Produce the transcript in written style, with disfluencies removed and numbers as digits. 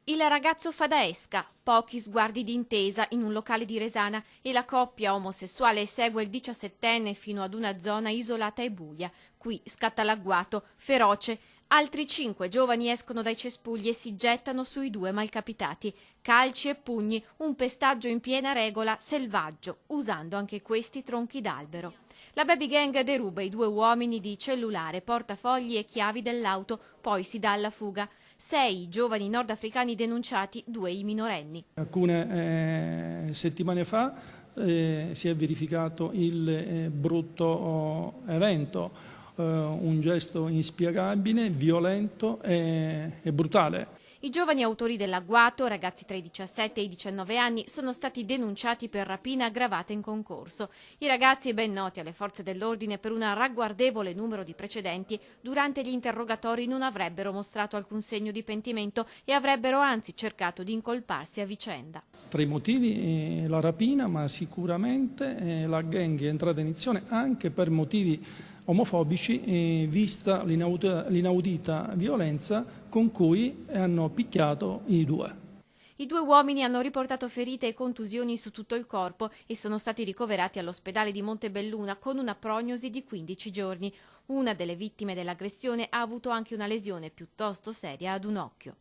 Il ragazzo fa da esca, pochi sguardi d'intesa in un locale di Resana e la coppia omosessuale segue il 17enne fino ad una zona isolata e buia. Qui scatta l'agguato, feroce. Altri 5 giovani escono dai cespugli e si gettano sui due malcapitati. Calci e pugni, un pestaggio in piena regola, selvaggio, usando anche questi tronchi d'albero. La baby gang deruba i 2 uomini di cellulare, portafogli e chiavi dell'auto, poi si dà alla fuga. 6 i giovani nordafricani denunciati, 2 i minorenni. Alcune settimane fa si è verificato il brutto evento, un gesto inspiegabile, violento e brutale. I giovani autori dell'agguato, ragazzi tra i 17 e i 19 anni, sono stati denunciati per rapina aggravata in concorso. I ragazzi, ben noti alle forze dell'ordine per un ragguardevole numero di precedenti, durante gli interrogatori non avrebbero mostrato alcun segno di pentimento e avrebbero anzi cercato di incolparsi a vicenda. Tra i motivi la rapina, ma sicuramente la gang è entrata in azione anche per motivi omofobici, vista l'inaudita violenza con cui hanno picchiato i 2. I 2 uomini hanno riportato ferite e contusioni su tutto il corpo e sono stati ricoverati all'ospedale di Montebelluna con una prognosi di 15 giorni. Una delle vittime dell'aggressione ha avuto anche una lesione piuttosto seria ad un occhio.